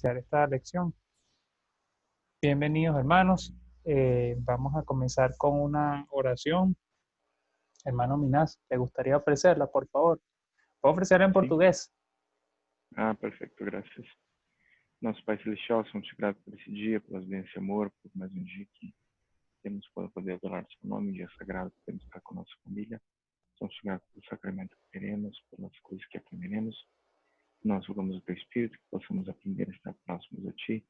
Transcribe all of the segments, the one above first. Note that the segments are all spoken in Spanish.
iniciar esta lección. Bienvenidos, hermanos. Vamos a comenzar con una oración. Hermano Minas, ¿te gustaría ofrecerla, por favor? ¿Puedo ofrecerla en Sim. portugués? Perfeito, graças. Nosso Pai Celestial, somos gratos por esse dia, pelas bênçãos e amor, por mais um dia que temos para poder adorar o seu nome, um dia sagrado que temos estar com a nossa família. Somos gratos pelo sacramento que teremos, pelas coisas que aprenderemos. Nós rogamos o Teu Espírito que possamos aprender a estar próximos a Ti,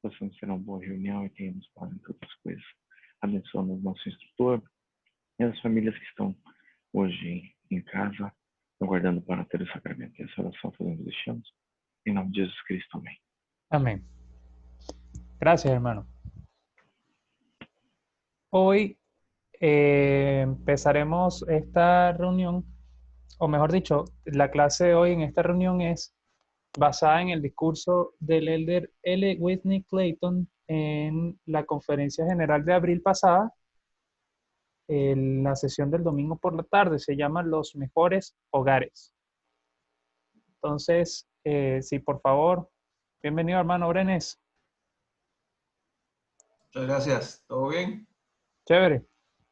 possamos ter uma boa reunião e tenhamos paz em todas as coisas. Abençoa-nos o nosso instrutor e as famílias que estão hoje em casa, aguardando para ter o sacramento. E essa oração fazemos e deixamos. Em nome de Jesus Cristo, amém. Amén. Gracias, hermano. Hoy empezaremos esta reunión, o mejor dicho, la clase de hoy en esta reunión es basada en el discurso del elder L. Whitney Clayton en la conferencia general de abril pasada, en la sesión del domingo por la tarde. Se llama Los Mejores Hogares. Entonces, sí, por favor, bienvenido, hermano Brenes. Muchas gracias. ¿Todo bien? Chévere.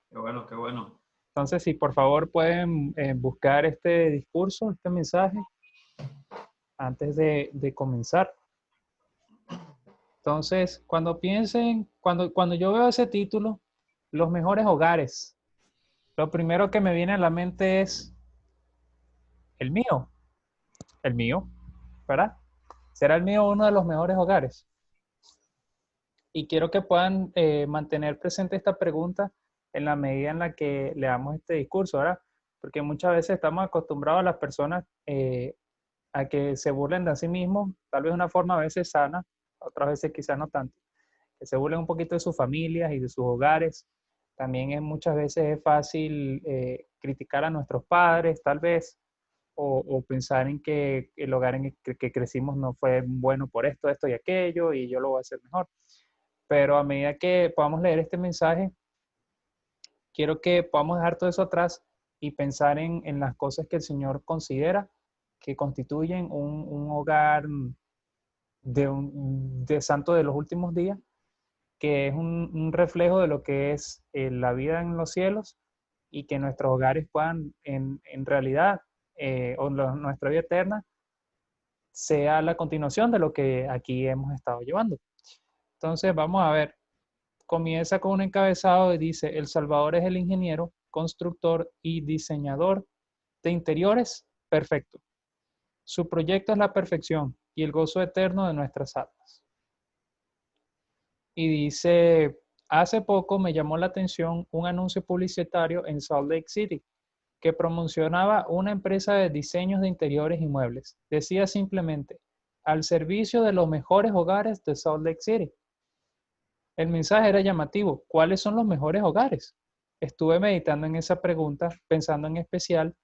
Qué bueno, qué bueno. Entonces, sí, por favor, pueden buscar este discurso, este mensaje, antes de comenzar. Entonces, cuando piensen, cuando yo veo ese título, Los Mejores Hogares, lo primero que me viene a la mente es el mío, ¿verdad? ¿Será el mío uno de los mejores hogares? Y quiero que puedan mantener presente esta pregunta en la medida en la que leamos este discurso, ¿verdad? Porque muchas veces estamos acostumbrados a las personas a que se burlen de sí mismos, tal vez de una forma a veces sana, otras veces quizás no tanto, que se burlen un poquito de sus familias y de sus hogares. También muchas veces es fácil criticar a nuestros padres, tal vez, o pensar en que el hogar en el que crecimos no fue bueno por esto, esto y aquello, y yo lo voy a hacer mejor. Pero a medida que podamos leer este mensaje, quiero que podamos dejar todo eso atrás y pensar en las cosas que el Señor considera que constituyen un hogar de santo de los últimos días, que es un reflejo de lo que es la vida en los cielos, y que nuestros hogares puedan en realidad, nuestra vida eterna, sea la continuación de lo que aquí hemos estado llevando. Entonces vamos a ver, comienza con un encabezado y dice: El Salvador es el ingeniero, constructor y diseñador de interiores perfecto. Su proyecto es la perfección y el gozo eterno de nuestras almas. Y dice: hace poco me llamó la atención un anuncio publicitario en Salt Lake City que promocionaba una empresa de diseños de interiores y muebles. Decía simplemente: al servicio de los mejores hogares de Salt Lake City. El mensaje era llamativo. ¿Cuáles son los mejores hogares? Estuve meditando en esa pregunta, pensando en especial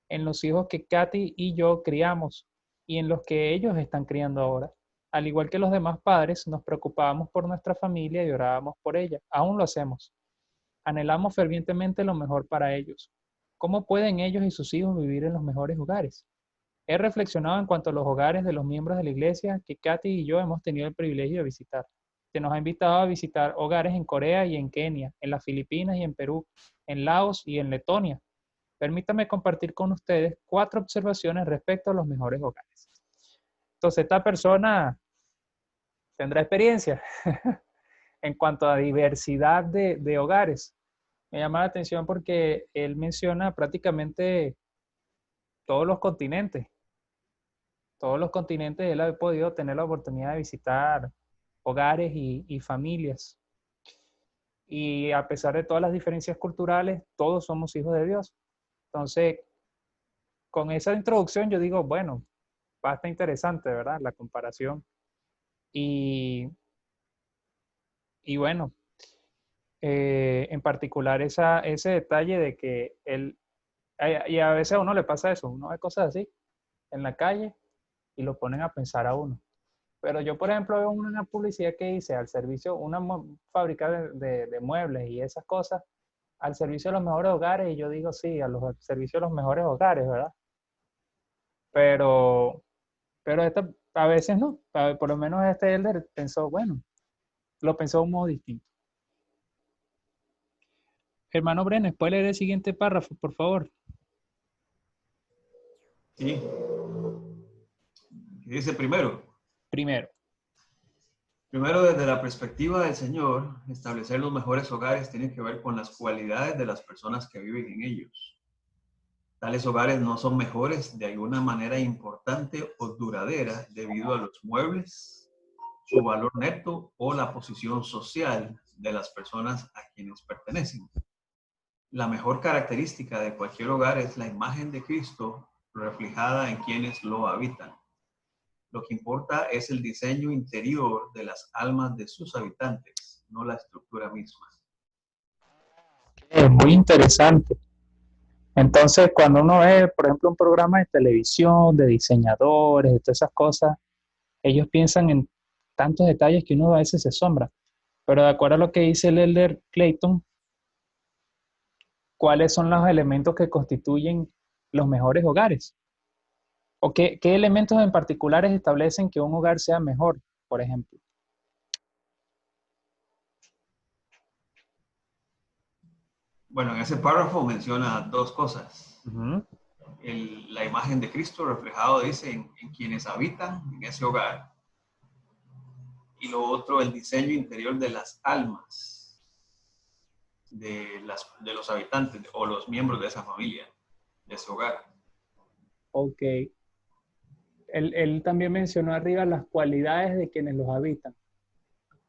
en los hijos que Katy y yo criamos y en los que ellos están criando ahora. Al igual que los demás padres, nos preocupábamos por nuestra familia y orábamos por ella. Aún lo hacemos. Anhelamos fervientemente lo mejor para ellos. ¿Cómo pueden ellos y sus hijos vivir en los mejores hogares? He reflexionado en cuanto a los hogares de los miembros de la iglesia que Katy y yo hemos tenido el privilegio de visitar. Se nos ha invitado a visitar hogares en Corea y en Kenia, en las Filipinas y en Perú, en Laos y en Letonia. Permítame compartir con ustedes 4 observaciones respecto a los mejores hogares. Entonces, esta persona tendrá experiencia en cuanto a diversidad de hogares. Me llama la atención porque él menciona prácticamente todos los continentes. Todos los continentes él ha podido tener la oportunidad de visitar hogares y familias. Y a pesar de todas las diferencias culturales, todos somos hijos de Dios. Entonces, con esa introducción yo digo, bueno, bastante interesante, ¿verdad? La comparación. Y bueno, en particular ese detalle de que él, y a veces a uno le pasa eso, uno ve cosas así en la calle y lo ponen a pensar a uno. Pero yo, por ejemplo, veo una publicidad que dice al servicio, una fábrica de muebles y esas cosas, al servicio de los mejores hogares, y yo digo, sí, al servicio de los mejores hogares, ¿verdad? Pero A veces no. Por lo menos este elder pensó, bueno, lo pensó de un modo distinto. Hermano Brenes, ¿puede leer el siguiente párrafo, por favor? Sí. ¿Qué dice primero? Primero. Primero, desde la perspectiva del Señor, establecer los mejores hogares tiene que ver con las cualidades de las personas que viven en ellos. Tales hogares no son mejores de alguna manera importante o duradera debido a los muebles, su valor neto o la posición social de las personas a quienes pertenecen. La mejor característica de cualquier hogar es la imagen de Cristo reflejada en quienes lo habitan. Lo que importa es el diseño interior de las almas de sus habitantes, no la estructura misma. Es muy interesante. Entonces, cuando uno ve, por ejemplo, un programa de televisión, de diseñadores, de todas esas cosas, ellos piensan en tantos detalles que uno a veces se asombra. Pero de acuerdo a lo que dice el elder Clayton, ¿cuáles son los elementos que constituyen los mejores hogares? ¿O qué elementos en particulares establecen que un hogar sea mejor, por ejemplo? Bueno, en ese párrafo menciona dos cosas. Ujú. La imagen de Cristo reflejado, dice, en quienes habitan en ese hogar. Y lo otro, el diseño interior de las almas de los habitantes o los miembros de esa familia, de ese hogar. Ok. Él también mencionó arriba las cualidades de quienes los habitan.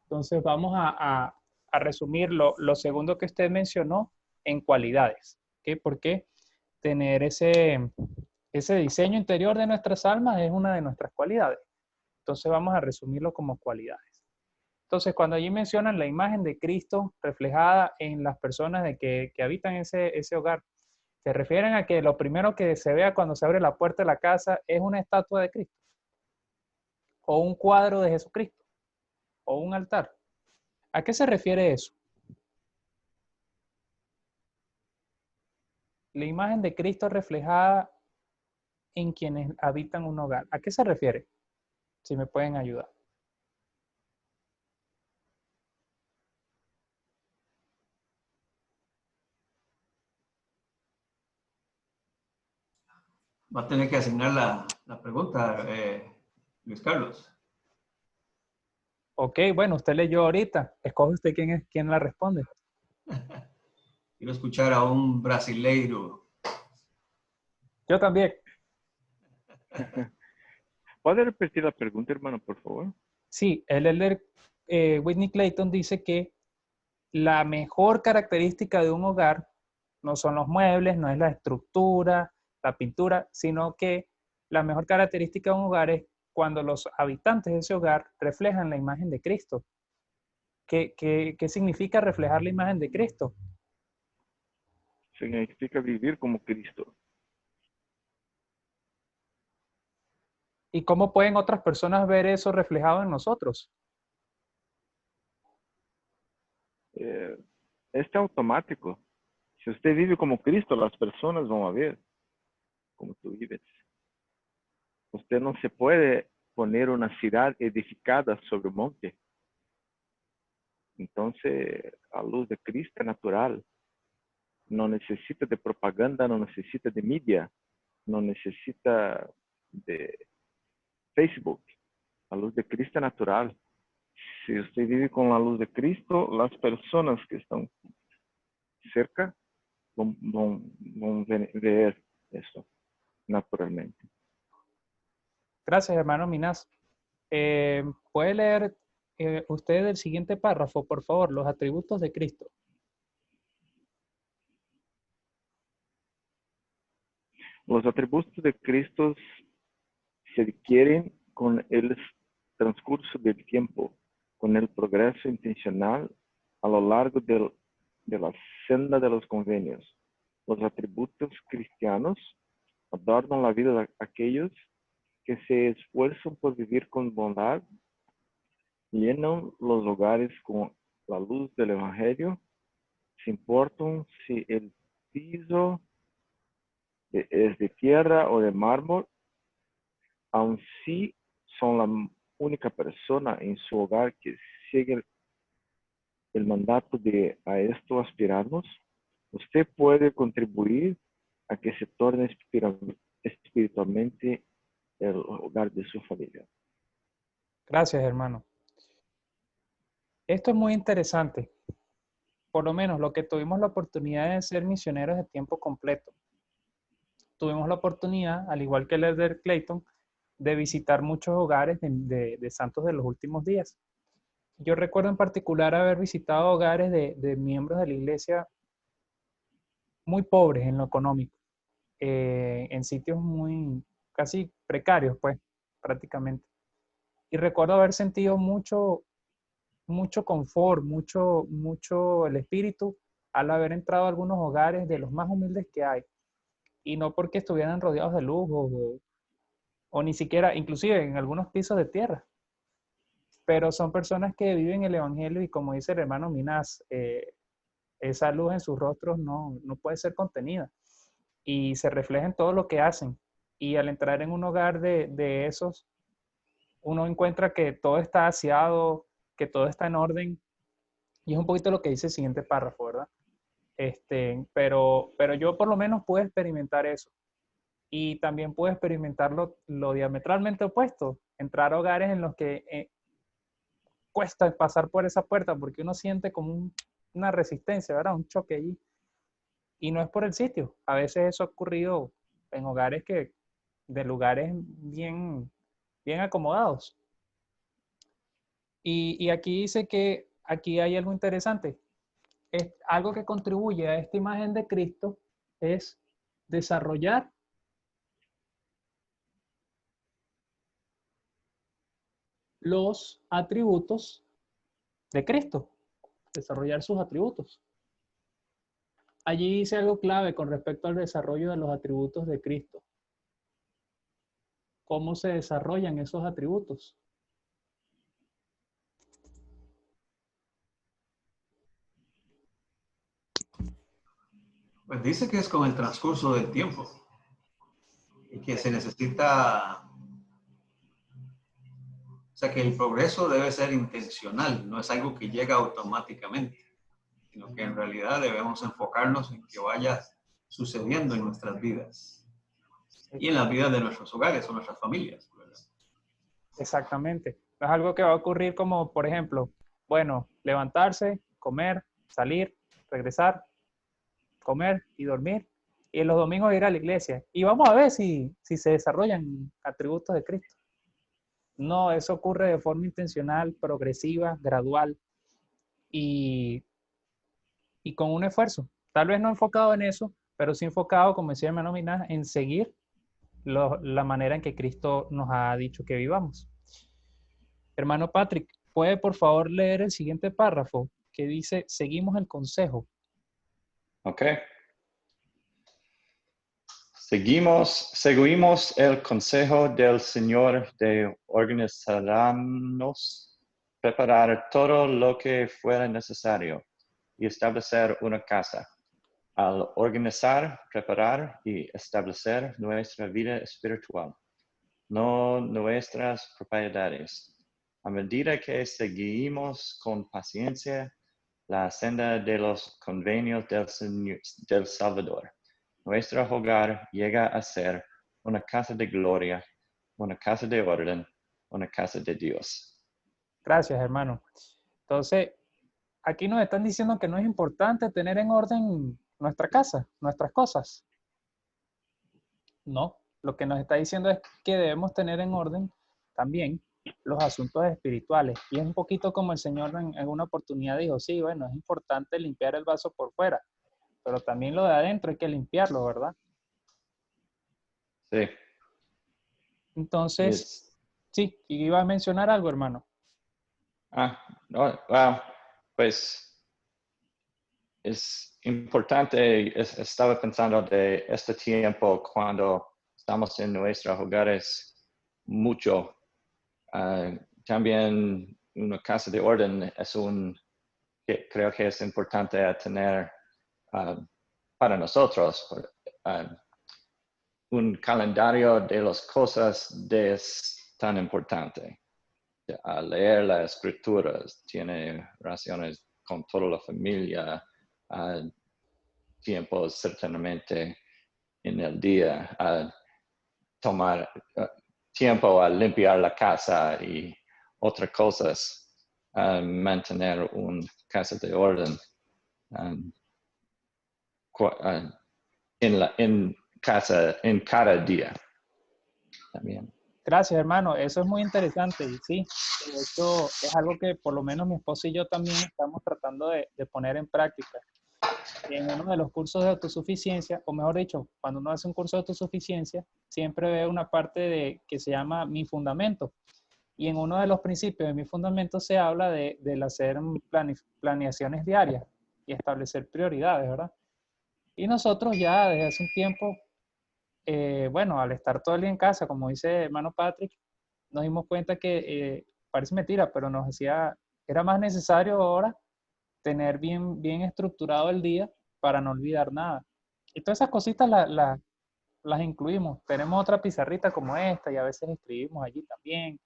Entonces vamos a resumir lo segundo que usted mencionó en cualidades. ¿Okay? Porque tener ese diseño interior de nuestras almas es una de nuestras cualidades. Entonces vamos a resumirlo como cualidades. Entonces cuando allí mencionan la imagen de Cristo reflejada en las personas que habitan ese hogar, se refieren a que lo primero que se vea cuando se abre la puerta de la casa es una estatua de Cristo, o un cuadro de Jesucristo, o un altar. ¿A qué se refiere eso? La imagen de Cristo reflejada en quienes habitan un hogar. ¿A qué se refiere? Si me pueden ayudar. Va a tener que asignar la pregunta, Luis Carlos. Ok, bueno, usted leyó ahorita. Escoge usted quién la responde. Quiero escuchar a un brasileiro. Yo también. ¿Puede repetir la pregunta, hermano, por favor? Sí, el elder Whitney Clayton dice que la mejor característica de un hogar no son los muebles, no es la estructura, la pintura, sino que la mejor característica de un hogar es cuando los habitantes de ese hogar reflejan la imagen de Cristo. ¿Qué significa reflejar la imagen de Cristo? Significa vivir como Cristo. ¿Y cómo pueden otras personas ver eso reflejado en nosotros? Eh, es automático. Si usted vive como Cristo, las personas van a ver como tú vives. Usted no se puede poner una ciudad edificada sobre un monte. Entonces, a luz de Cristo es natural. No necesita de propaganda, no necesita de media, no necesita de Facebook. A luz de Cristo es natural. Si usted vive con la luz de Cristo, las personas que están cerca van ver eso naturalmente. Gracias, hermano Minas. ¿Puede leer usted el siguiente párrafo, por favor? Los atributos de Cristo. Los atributos de Cristo se adquieren con el transcurso del tiempo, con el progreso intencional a lo largo de la senda de los convenios. Los atributos cristianos adornan la vida de aquellos que se esfuerzan por vivir con bondad, llenan los hogares con la luz del Evangelio, se importan si el piso es de tierra o de mármol, aun si son la única persona en su hogar que sigue el mandato de a esto aspirarnos, usted puede contribuir a que se torne espiritualmente el hogar de su familia. Gracias, hermano. Esto es muy interesante. Por lo menos lo que tuvimos la oportunidad de ser misioneros de tiempo completo. Tuvimos la oportunidad, al igual que el Elder Clayton, de visitar muchos hogares de santos de los últimos días. Yo recuerdo en particular haber visitado hogares de miembros de la iglesia muy pobres en lo económico, en sitios muy casi precarios, pues, prácticamente. Y recuerdo haber sentido mucho confort, mucho el espíritu al haber entrado a algunos hogares de los más humildes que hay. Y no porque estuvieran rodeados de lujo o ni siquiera, inclusive en algunos pisos de tierra. Pero son personas que viven el evangelio y como dice el hermano Minas, esa luz en sus rostros no puede ser contenida y se refleja en todo lo que hacen. Y al entrar en un hogar de esos, uno encuentra que todo está aseado, que todo está en orden. Y es un poquito lo que dice el siguiente párrafo, ¿verdad? Pero yo por lo menos pude experimentar eso. Y también pude experimentar lo diametralmente opuesto, entrar a hogares en los que cuesta pasar por esa puerta porque uno siente como una resistencia, ¿verdad? Un choque allí. Y no es por el sitio. A veces eso ha ocurrido en hogares de lugares bien acomodados. Y aquí dice que aquí hay algo interesante. Es algo que contribuye a esta imagen de Cristo es desarrollar los atributos de Cristo, desarrollar sus atributos. Allí dice algo clave con respecto al desarrollo de los atributos de Cristo. ¿Cómo se desarrollan esos atributos? Pues dice que es con el transcurso del tiempo y que se necesita, o sea, que el progreso debe ser intencional, no es algo que llega automáticamente, sino que en realidad debemos enfocarnos en que vaya sucediendo en nuestras vidas y en las vidas de nuestros hogares o nuestras familias, ¿verdad? Exactamente. No es algo que va a ocurrir como, por ejemplo, bueno, levantarse, comer, salir, regresar, comer y dormir. Y en los domingos ir a la iglesia. Y vamos a ver si se desarrollan atributos de Cristo. No, eso ocurre de forma intencional, progresiva, gradual y con un esfuerzo. Tal vez no enfocado en eso, pero sí enfocado, como decía el hermano Minas, en seguir la manera en que Cristo nos ha dicho que vivamos. Hermano Patrick, ¿puede por favor leer el siguiente párrafo que dice, seguimos el consejo? Ok. Seguimos el consejo del Señor de organizarnos, preparar todo lo que fuera necesario y establecer una casa. Al organizar, preparar y establecer nuestra vida espiritual, no nuestras propiedades. A medida que seguimos con paciencia la senda de los convenios del Salvador, nuestro hogar llega a ser una casa de gloria, una casa de orden, una casa de Dios. Gracias, hermano. Entonces, aquí nos están diciendo que no es importante tener en orden nuestra casa, nuestras cosas. No, lo que nos está diciendo es que debemos tener en orden también los asuntos espirituales. Y es un poquito como el Señor en una oportunidad dijo, sí, bueno, es importante limpiar el vaso por fuera, pero también lo de adentro hay que limpiarlo, ¿verdad? Sí. Entonces, sí, iba a mencionar algo, hermano. Pues es importante, estaba pensando de este tiempo cuando estamos en nuestros hogares mucho. También una casa de orden es creo que es importante tener para nosotros un calendario de las cosas tan importante. A leer las escrituras, tiene oraciones con toda la familia, tiempos certamente en el día, a tomar tiempo a limpiar la casa y otras cosas, a mantener una casa de orden en cada día también. Gracias, hermano. Eso es muy interesante y sí, de hecho es algo que por lo menos mi esposa y yo también estamos tratando de poner en práctica. En uno de los cursos de autosuficiencia, o mejor dicho, cuando uno hace un curso de autosuficiencia, siempre ve una parte que se llama Mi Fundamento. Y en uno de los principios de Mi Fundamento se habla del hacer planeaciones diarias y establecer prioridades, ¿verdad? Y nosotros ya desde hace un tiempo, bueno, al estar todo el día en casa, como dice hermano Patrick, nos dimos cuenta que, parece mentira, pero nos decía, era más necesario ahora tener bien estructurado el día para no olvidar nada. Y todas esas cositas las incluimos. Tenemos otra pizarrita como esta y a veces escribimos allí también.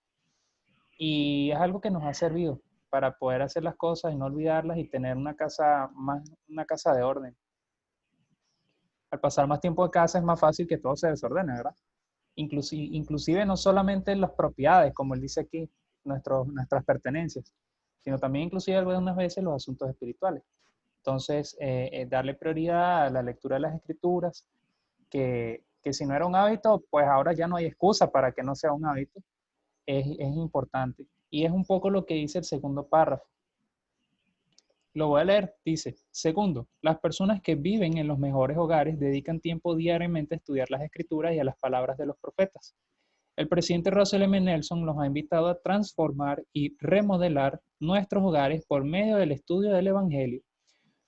Y es algo que nos ha servido para poder hacer las cosas y no olvidarlas y tener una casa de orden. Al pasar más tiempo en casa es más fácil que todo se desordene, ¿verdad? Inclusive no solamente las propiedades, como él dice aquí, nuestras pertenencias, sino también inclusive algunas veces los asuntos espirituales. Entonces, darle prioridad a la lectura de las escrituras, que si no era un hábito, pues ahora ya no hay excusa para que no sea un hábito, es importante. Y es un poco lo que dice el segundo párrafo. Lo voy a leer, dice, segundo, las personas que viven en los mejores hogares dedican tiempo diariamente a estudiar las escrituras y a las palabras de los profetas. El presidente Russell M. Nelson nos ha invitado a transformar y remodelar nuestros hogares por medio del estudio del Evangelio.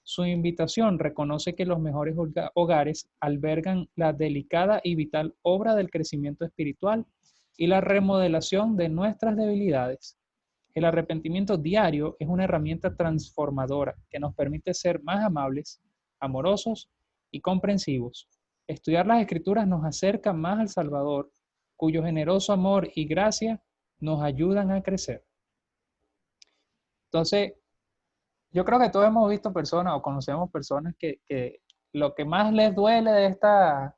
Su invitación reconoce que los mejores hogares albergan la delicada y vital obra del crecimiento espiritual y la remodelación de nuestras debilidades. El arrepentimiento diario es una herramienta transformadora que nos permite ser más amables, amorosos y comprensivos. Estudiar las Escrituras nos acerca más al Salvador, cuyo generoso amor y gracia nos ayudan a crecer. Entonces, yo creo que todos hemos visto personas o conocemos personas que lo que más les duele de esta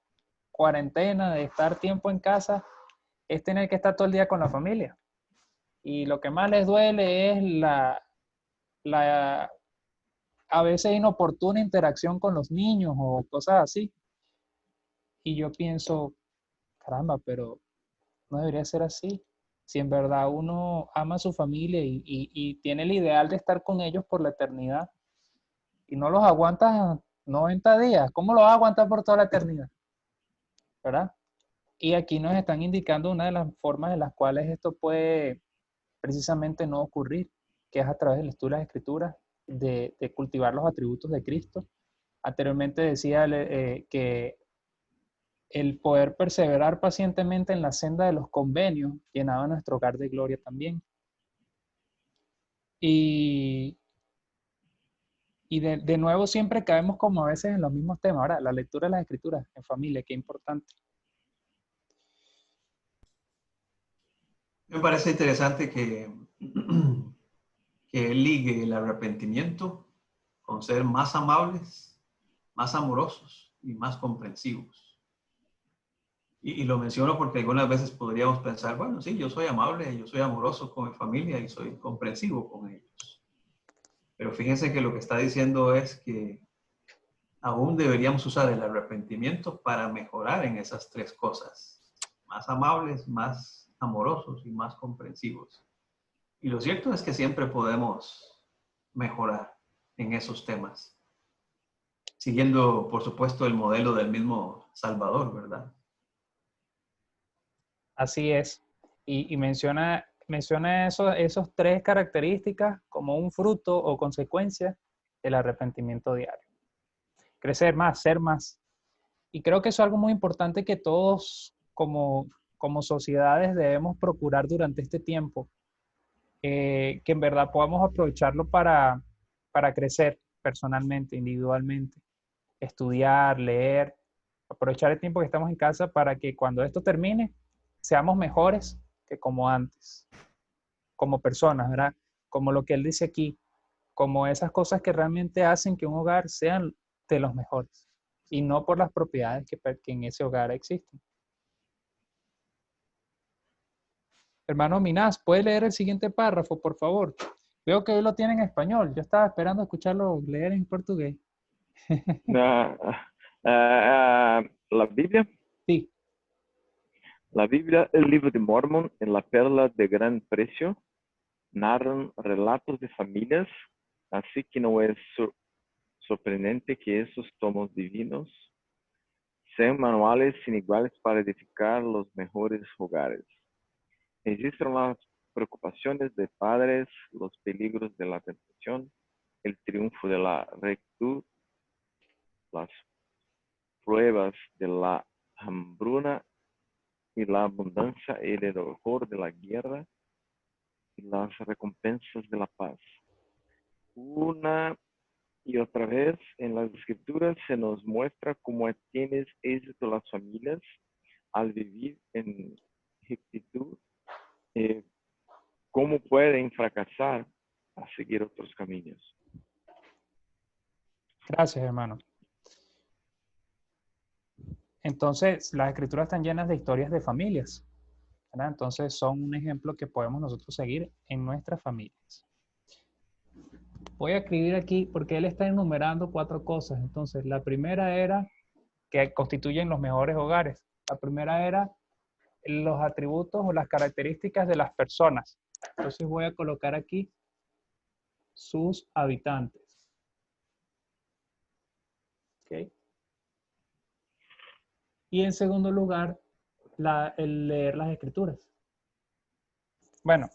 cuarentena, de estar tiempo en casa, es tener que estar todo el día con la familia. Y lo que más les duele es la a veces inoportuna interacción con los niños o cosas así. Y yo pienso, caramba, pero no debería ser así. Si en verdad uno ama a su familia y tiene el ideal de estar con ellos por la eternidad y no los aguanta 90 días, ¿cómo los va a aguantar por toda la eternidad? ¿Verdad? Y aquí nos están indicando una de las formas en las cuales esto puede precisamente no ocurrir, que es a través del estudio de las Escrituras, de cultivar los atributos de Cristo. Anteriormente decía que el poder perseverar pacientemente en la senda de los convenios llenaba nuestro hogar de gloria también. Y de nuevo siempre caemos como a veces en los mismos temas. Ahora, la lectura de las Escrituras en familia, qué importante. Me parece interesante que él ligue el arrepentimiento con ser más amables, más amorosos y más comprensivos. Y lo menciono porque algunas veces podríamos pensar, bueno, sí, yo soy amable, yo soy amoroso con mi familia y soy comprensivo con ellos. Pero fíjense que lo que está diciendo es que aún deberíamos usar el arrepentimiento para mejorar en esas tres cosas. Más amables, más amorosos y más comprensivos. Y lo cierto es que siempre podemos mejorar en esos temas. Siguiendo, por supuesto, el modelo del mismo Salvador, ¿verdad? Así es. Y menciona esos tres características como un fruto o consecuencia del arrepentimiento diario. Crecer más, ser más. Y creo que eso es algo muy importante que todos como sociedades debemos procurar durante este tiempo, que en verdad podamos aprovecharlo para crecer personalmente, individualmente, estudiar, leer, aprovechar el tiempo que estamos en casa para que cuando esto termine, seamos mejores que como antes, como personas, ¿verdad? Como lo que él dice aquí, como esas cosas que realmente hacen que un hogar sean de los mejores y no por las propiedades que en ese hogar existen. Hermano Minás, ¿puede leer el siguiente párrafo, por favor? Veo que hoy lo tiene en español. Yo estaba esperando escucharlo leer en portugués. La Biblia. Sí. La Biblia, el libro de Mormon, en la perla de gran precio, narran relatos de familias, así que no es sorprendente que esos tomos divinos sean manuales iniguales para edificar los mejores hogares. Registran las preocupaciones de padres, los peligros de la tentación, el triunfo de la rectitud, las pruebas de la hambruna y la abundancia y el horror de la guerra y las recompensas de la paz. Una y otra vez en las escrituras se nos muestra cómo tienen éxito las familias al vivir en rectitud, cómo pueden fracasar a seguir otros caminos. Gracias, hermano. Entonces, las escrituras están llenas de historias de familias, ¿verdad? Entonces, son un ejemplo que podemos nosotros seguir en nuestras familias. Voy a escribir aquí porque él está enumerando 4 cosas. Entonces, la primera era que constituyen los mejores hogares. La primera era los atributos o las características de las personas. Entonces, voy a colocar aquí sus habitantes. ¿Ok? Y en segundo lugar, el leer las escrituras. Bueno,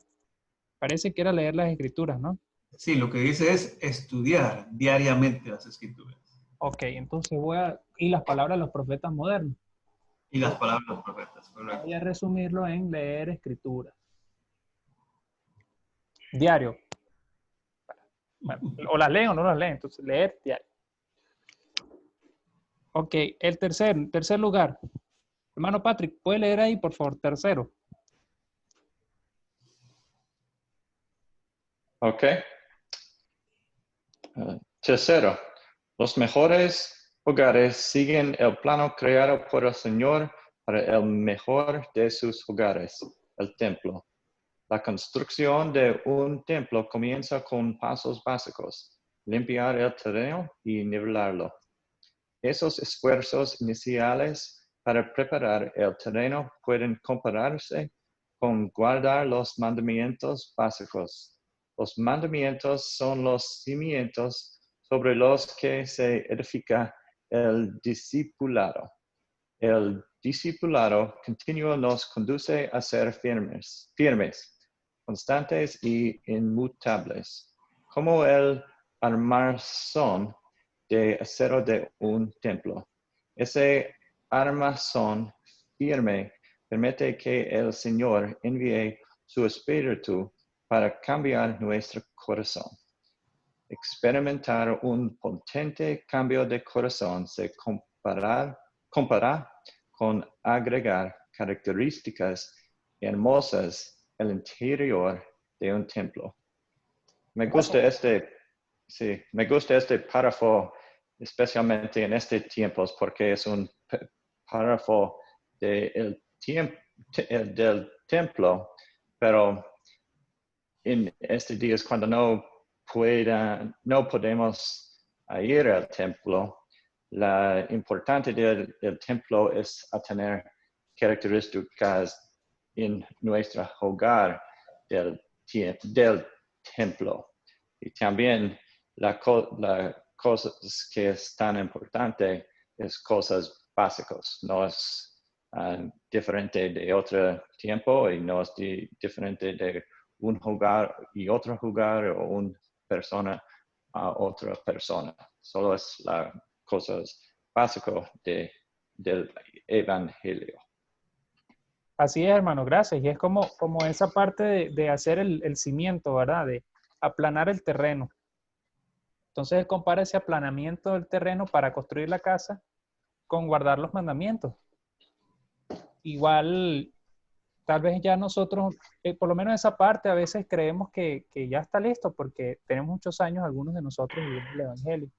parece que era leer las escrituras, ¿no? Sí, lo que dice es estudiar diariamente las escrituras. Ok, entonces y las palabras de los profetas modernos. Y las palabras de los profetas, correcto. Voy a resumirlo en leer escrituras. Diario. Bueno, o las leen o no las leen, entonces leer diario. Ok, el tercer lugar. Hermano Patrick, ¿puede leer ahí, por favor? Tercero. Ok. Tercero, los mejores hogares siguen el plano creado por el Señor para el mejor de sus hogares, el templo. La construcción de un templo comienza con pasos básicos: limpiar el terreno y nivelarlo. Esos esfuerzos iniciales para preparar el terreno pueden compararse con guardar los mandamientos básicos. Los mandamientos son los cimientos sobre los que se edifica el discipulado. El discipulado continuo nos conduce a ser firmes, constantes y inmutables, como el armazón de acero de un templo. Ese armazón firme permite que el Señor envíe su Espíritu para cambiar nuestro corazón. Experimentar un potente cambio de corazón se compara con agregar características hermosas al interior de un templo. Me gusta este párrafo, especialmente en estos tiempos, porque es un párrafo del templo, pero en estos días cuando no podemos ir al templo, la importante del templo es a tener características en nuestro hogar del templo. Y también la cosa que es tan importante es cosas básicas. No es diferente de otro tiempo y no es diferente de un hogar y otro hogar o una persona a otra persona. Solo es las cosas básicas del evangelio. Así es, hermano, gracias. Y es como esa parte de hacer el cimiento, ¿verdad? De aplanar el terreno. Entonces él compara ese aplanamiento del terreno para construir la casa con guardar los mandamientos. Igual tal vez ya nosotros, por lo menos esa parte, a veces creemos que ya está listo porque tenemos muchos años, algunos de nosotros, viviendo el Evangelio.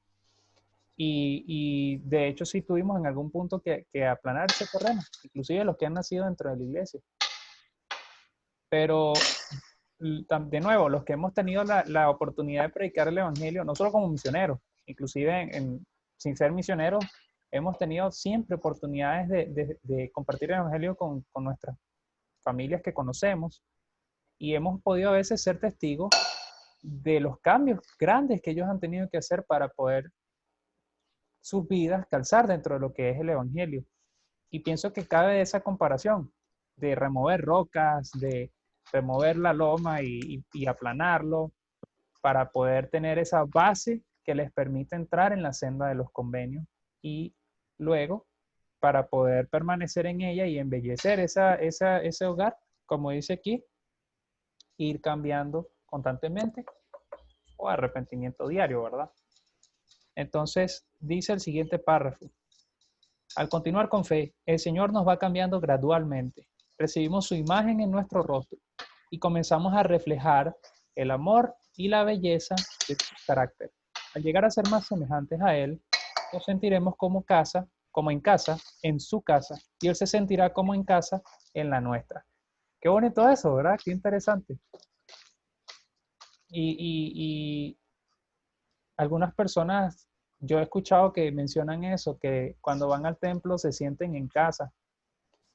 Y de hecho sí tuvimos en algún punto que aplanar ese terreno, inclusive los que han nacido dentro de la iglesia. Pero de nuevo, los que hemos tenido la oportunidad de predicar el Evangelio, no solo como misioneros, inclusive sin ser misioneros, hemos tenido siempre oportunidades de compartir el Evangelio con nuestras familias que conocemos, y hemos podido a veces ser testigos de los cambios grandes que ellos han tenido que hacer para poder sus vidas calzar dentro de lo que es el Evangelio. Y pienso que cabe esa comparación de remover rocas, de remover la loma y aplanarlo para poder tener esa base que les permite entrar en la senda de los convenios y luego para poder permanecer en ella y embellecer ese hogar, como dice aquí, ir cambiando constantemente o arrepentimiento diario, ¿verdad? Entonces, dice el siguiente párrafo. Al continuar con fe, el Señor nos va cambiando gradualmente. Recibimos su imagen en nuestro rostro y comenzamos a reflejar el amor y la belleza de su carácter. Al llegar a ser más semejantes a Él, nos sentiremos como en casa, en su casa, y Él se sentirá como en casa, en la nuestra. Qué bonito eso, ¿verdad? Qué interesante. Y algunas personas, yo he escuchado que mencionan eso, que cuando van al templo se sienten en casa,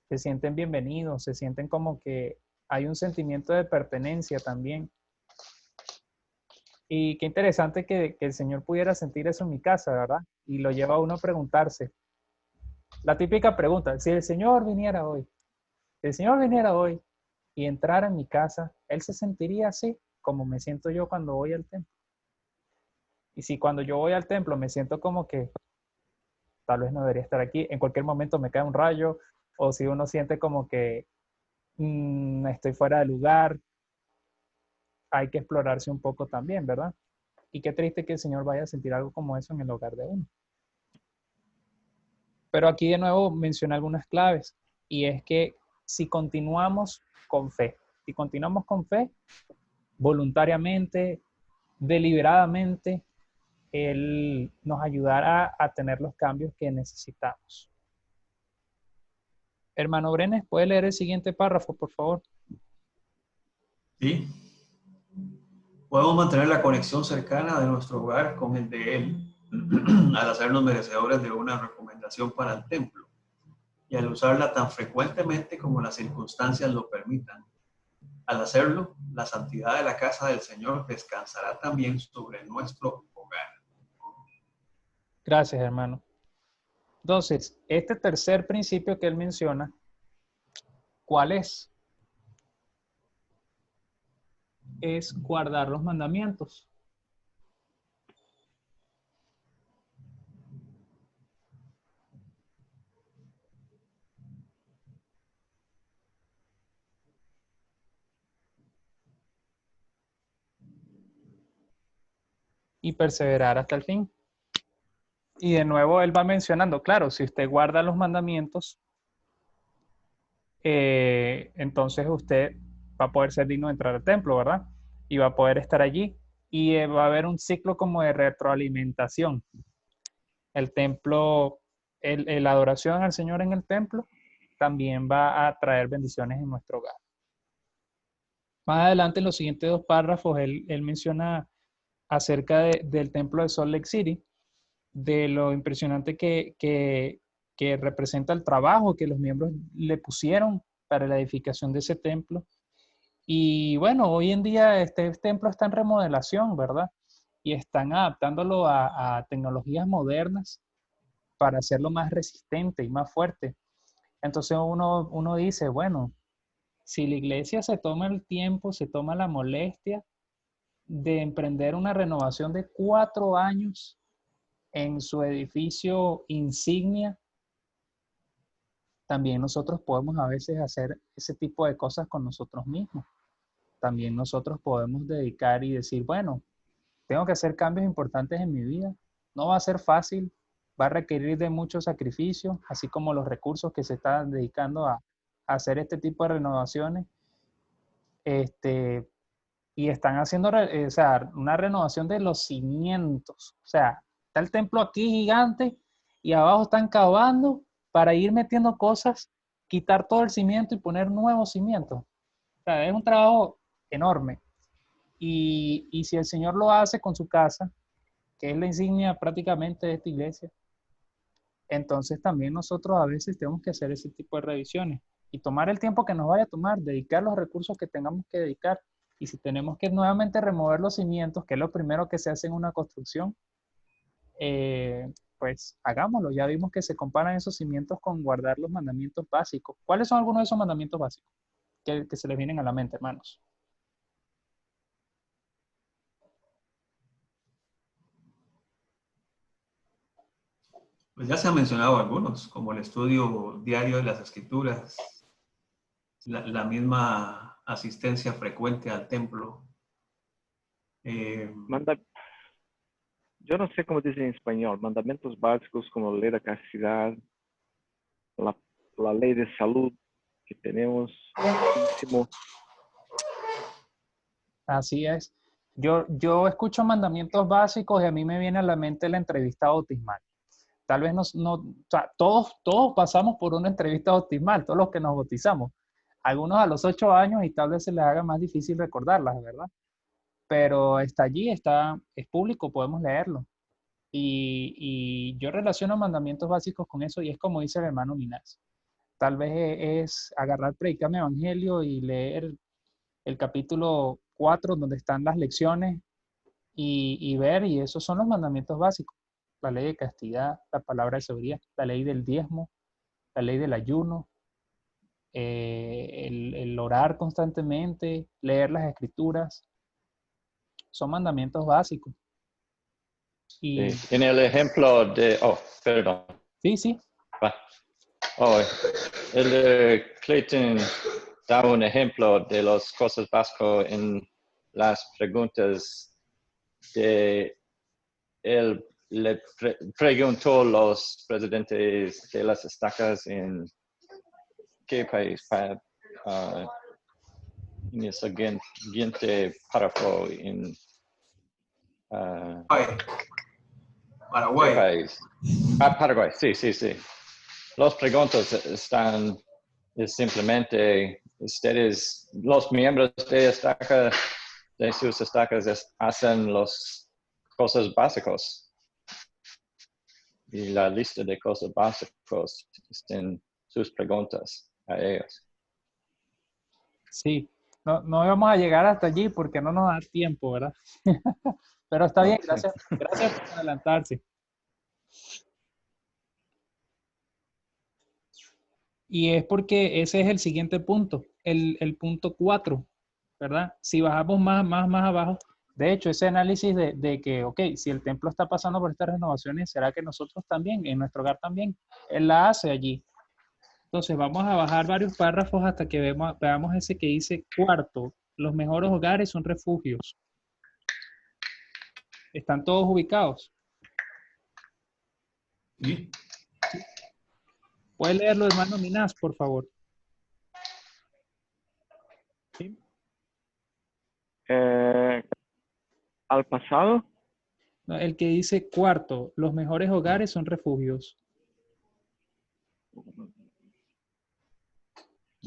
se sienten bienvenidos, se sienten como que hay un sentimiento de pertenencia también. Y qué interesante que el Señor pudiera sentir eso en mi casa, ¿verdad? Y lo lleva a uno a preguntarse. La típica pregunta, si el Señor viniera hoy y entrara en mi casa, ¿Él se sentiría así como me siento yo cuando voy al templo? Y si cuando yo voy al templo me siento como que tal vez no debería estar aquí, en cualquier momento me cae un rayo, o si uno siente como que estoy fuera de lugar, hay que explorarse un poco también, ¿verdad? Y qué triste que el Señor vaya a sentir algo como eso en el hogar de uno. Pero aquí de nuevo menciona algunas claves, y es que si continuamos con fe, voluntariamente, deliberadamente, Él nos ayudará a tener los cambios que necesitamos. Hermano Brenes, ¿puede leer el siguiente párrafo, por favor? Sí. Podemos mantener la conexión cercana de nuestro hogar con el de Él al hacernos merecedores de una recomendación para el templo y al usarla tan frecuentemente como las circunstancias lo permitan. Al hacerlo, la santidad de la casa del Señor descansará también sobre nuestro hogar. Gracias, hermano. Entonces, este tercer principio que él menciona, ¿cuál es? Es guardar los mandamientos. Y perseverar hasta el fin. Y de nuevo él va mencionando, claro, si usted guarda los mandamientos, entonces usted va a poder ser digno de entrar al templo, ¿verdad? Y va a poder estar allí. Y va a haber un ciclo como de retroalimentación. El templo, la adoración al Señor en el templo también va a traer bendiciones en nuestro hogar. Más adelante, en los siguientes dos párrafos, él menciona acerca del templo de Salt Lake City, de lo impresionante que representa el trabajo que los miembros le pusieron para la edificación de ese templo. Y bueno, hoy en día este templo está en remodelación, ¿verdad? Y están adaptándolo a tecnologías modernas para hacerlo más resistente y más fuerte. Entonces uno dice, bueno, si la iglesia se toma el tiempo, se toma la molestia de emprender una renovación de 4 años en su edificio insignia, también nosotros podemos a veces hacer ese tipo de cosas con nosotros mismos. También nosotros podemos dedicar y decir, bueno, tengo que hacer cambios importantes en mi vida. No va a ser fácil, va a requerir de mucho sacrificio, así como los recursos que se están dedicando a hacer este tipo de renovaciones. Y están haciendo o sea, una renovación de los cimientos. O sea, está el templo aquí gigante y abajo están cavando para ir metiendo cosas, quitar todo el cimiento y poner nuevos cimientos. O sea, es un trabajo enorme. Y si el Señor lo hace con su casa, que es la insignia prácticamente de esta iglesia, entonces también nosotros a veces tenemos que hacer ese tipo de revisiones y tomar el tiempo que nos vaya a tomar, dedicar los recursos que tengamos que dedicar. Y si tenemos que nuevamente remover los cimientos, que es lo primero que se hace en una construcción, pues hagámoslo. Ya vimos que se comparan esos cimientos con guardar los mandamientos básicos. ¿Cuáles son algunos de esos mandamientos básicos que se les vienen a la mente, hermanos? Pues ya se han mencionado algunos, como el estudio diario de las Escrituras, la misma asistencia frecuente al templo. Yo no sé cómo dicen en español, mandamientos básicos como la ley de castidad, la ley de salud que tenemos. Así es. Yo escucho mandamientos básicos y a mí me viene a la mente la entrevista bautismal. Tal vez o sea, todos pasamos por una entrevista bautismal, todos los que nos bautizamos. Algunos a los 8 años y tal vez se les haga más difícil recordarlas, ¿verdad? Pero está allí, es público, podemos leerlo. Y yo relaciono mandamientos básicos con eso y es como dice el hermano Minás. Tal vez es agarrar, predicar mi evangelio y leer el capítulo 4 donde están las lecciones y ver, y esos son los mandamientos básicos. La ley de castidad, la palabra de seguridad, la ley del diezmo, la ley del ayuno, el orar constantemente, leer las escrituras, son mandamientos básicos. Y, sí. En el ejemplo de... Oh, perdón. sí. Oh, el de Clayton da un ejemplo de las cosas básicas en las preguntas de él le preguntó a los presidentes de las estacas en qué país, en el siguiente párrafo en Paraguay. ¿qué país? Paraguay, sí. Las preguntas están simplemente ustedes, los miembros de estaca, de sus estacas, hacen las cosas básicas. Y la lista de cosas básicas en sus preguntas a ellos. Sí, no vamos a llegar hasta allí porque no nos da tiempo, ¿verdad? Pero está bien, gracias por adelantarse. Y es porque ese es el siguiente punto, el punto 4, ¿verdad? Si bajamos más abajo, de hecho, ese análisis de que, ok, si el templo está pasando por estas renovaciones, ¿será que nosotros también, en nuestro hogar también? Él la hace allí. Entonces, vamos a bajar varios párrafos hasta que veamos ese que dice, cuarto, los mejores hogares son refugios. ¿Están todos ubicados? ¿Sí? ¿Puede leerlo, hermano Minás, por favor? ¿Sí? Al pasado. No, el que dice cuarto, los mejores hogares son refugios.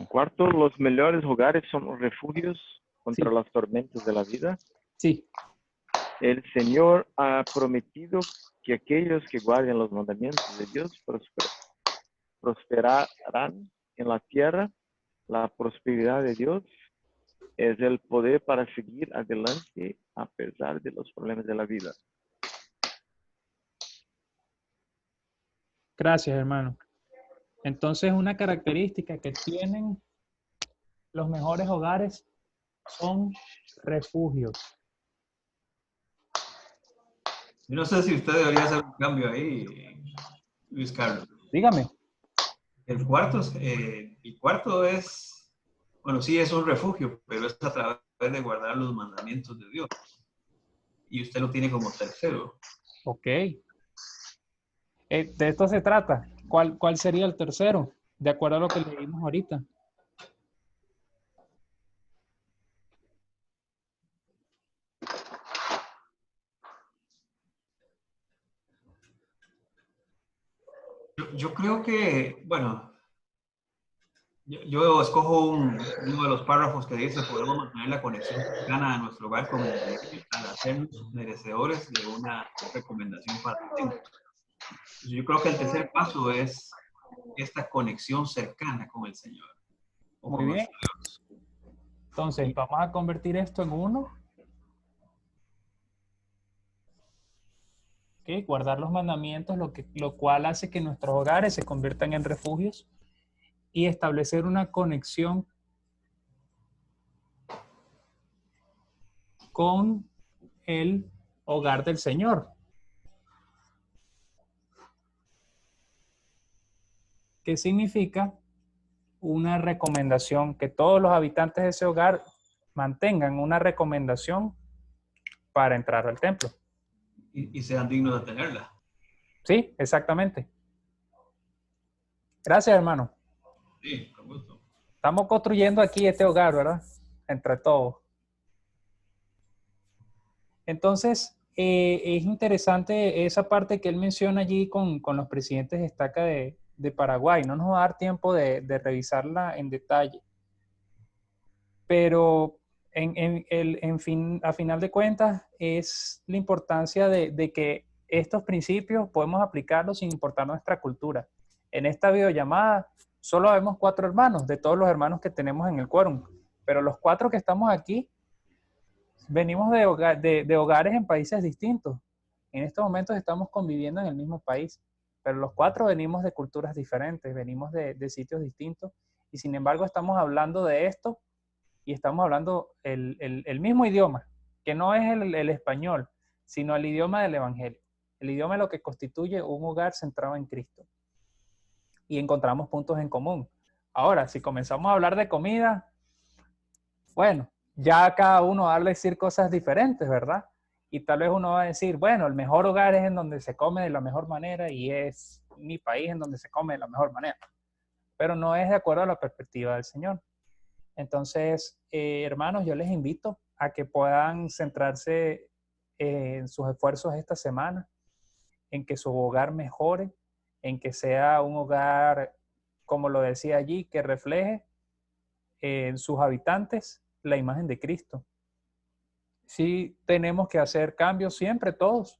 Cuarto, los mejores hogares son refugios contra Sí. las tormentas de la vida. Sí. El Señor ha prometido que aquellos que guarden los mandamientos de Dios prosperarán en la tierra. La prosperidad de Dios es el poder para seguir adelante a pesar de los problemas de la vida. Gracias, hermano. Entonces, una característica que tienen los mejores hogares son refugios. Yo no sé si usted debería hacer un cambio ahí, Luis Carlos. Dígame. El cuarto es, bueno, sí es un refugio, pero es a través de guardar los mandamientos de Dios. Y usted lo tiene como tercero. Ok. De esto se trata. ¿Cuál sería el tercero? De acuerdo a lo que leímos ahorita. Yo creo que, bueno, yo escojo uno de los párrafos que dice, podemos mantener la conexión cercana a nuestro hogar con el Señor al hacernos merecedores de una recomendación para el tiempo. Yo creo que el tercer paso es esta conexión cercana con el Señor o Muy con bien. nuestro Dios. Entonces, vamos a convertir esto en uno. ¿Okay? Guardar los mandamientos, lo cual hace que nuestros hogares se conviertan en refugios y establecer una conexión con el hogar del Señor. ¿Qué significa? Una recomendación, que todos los habitantes de ese hogar mantengan una recomendación para entrar al templo. Y sean dignos de tenerla. Sí, exactamente. Gracias, hermano. Sí, con gusto. Estamos construyendo aquí este hogar, ¿verdad? Entre todos. Entonces, es interesante esa parte que él menciona allí con los presidentes de estaca de Paraguay. No nos va a dar tiempo de revisarla en detalle. Pero a final de cuentas es la importancia de que estos principios podemos aplicarlos sin importar nuestra cultura. En esta videollamada solo vemos 4 hermanos de todos los hermanos que tenemos en el quórum, pero los 4 que estamos aquí venimos de hogares en países distintos. En estos momentos estamos conviviendo en el mismo país, pero los 4 venimos de culturas diferentes, venimos de sitios distintos y sin embargo estamos hablando de esto y estamos hablando el mismo idioma, que no es el español, sino el idioma del Evangelio. El idioma es lo que constituye un hogar centrado en Cristo. Y encontramos puntos en común. Ahora, si comenzamos a hablar de comida, bueno, ya cada uno va a decir cosas diferentes, ¿verdad? Y tal vez uno va a decir, bueno, el mejor hogar es en donde se come de la mejor manera y es mi país en donde se come de la mejor manera. Pero no es de acuerdo a la perspectiva del Señor. Entonces, hermanos, yo les invito a que puedan centrarse en sus esfuerzos esta semana, en que su hogar mejore, en que sea un hogar, como lo decía allí, que refleje en sus habitantes la imagen de Cristo. Sí, tenemos que hacer cambios siempre todos,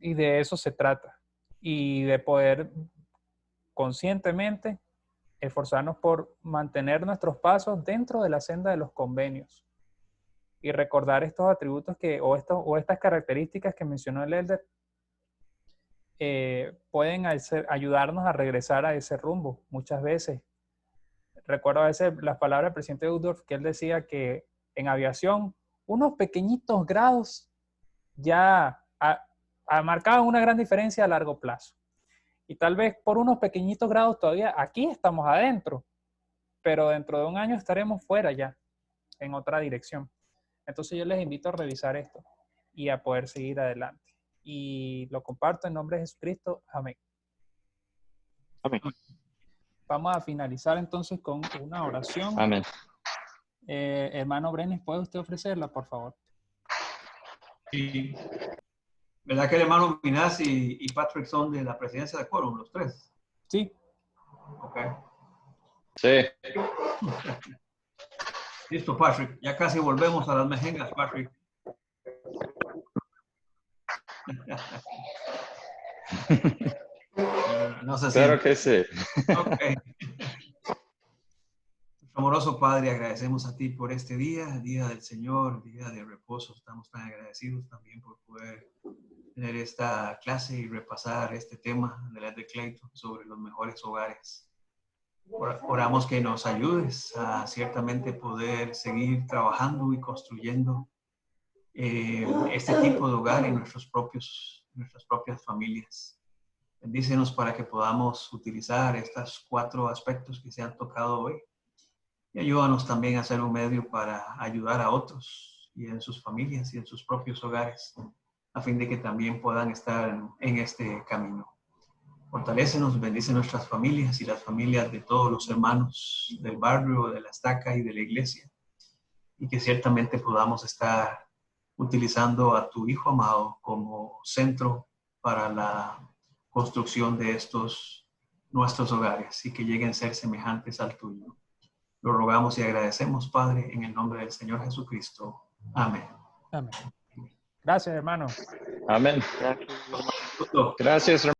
y de eso se trata, y de poder conscientemente esforzarnos por mantener nuestros pasos dentro de la senda de los convenios y recordar estos atributos o estas características que mencionó el Elder pueden ayudarnos a regresar a ese rumbo muchas veces. Recuerdo a veces las palabras del presidente Udorf, que él decía que en aviación unos pequeñitos grados ya marcaban una gran diferencia a largo plazo. Y tal vez por unos pequeñitos grados todavía aquí estamos adentro, pero dentro de un año estaremos fuera ya, en otra dirección. Entonces yo les invito a revisar esto y a poder seguir adelante. Y lo comparto en nombre de Jesucristo. Amén. Amén. Vamos a finalizar entonces con una oración. Amén. Hermano Brenes, ¿puede usted ofrecerla, por favor? Sí. ¿Verdad que el hermano Minás y Patrick son de la presidencia de quórum, los 3? Sí. Ok. Sí. Listo, Patrick. Ya casi volvemos a las mejengas, Patrick. No sé si... Claro que sí. Ok. Amoroso Padre, agradecemos a ti por este día, el día del Señor, el día de reposo. Estamos tan agradecidos también por poder tener esta clase y repasar este tema de Elder Clayton sobre los mejores hogares. Oramos que nos ayudes a ciertamente poder seguir trabajando y construyendo este tipo de hogar en nuestras propias familias. Bendícenos para que podamos utilizar estos 4 aspectos que se han tocado hoy. Y ayúdanos también a ser un medio para ayudar a otros y en sus familias y en sus propios hogares, a fin de que también puedan estar en este camino. Fortalécenos, bendice nuestras familias y las familias de todos los hermanos del barrio, de la estaca y de la iglesia. Y que ciertamente podamos estar utilizando a tu Hijo amado como centro para la construcción de estos nuestros hogares y que lleguen a ser semejantes al tuyo. Lo rogamos y agradecemos, Padre, en el nombre del Señor Jesucristo. Amén. Amén. Gracias, hermano. Amén. Gracias, hermano. Gusto. Gracias, hermano.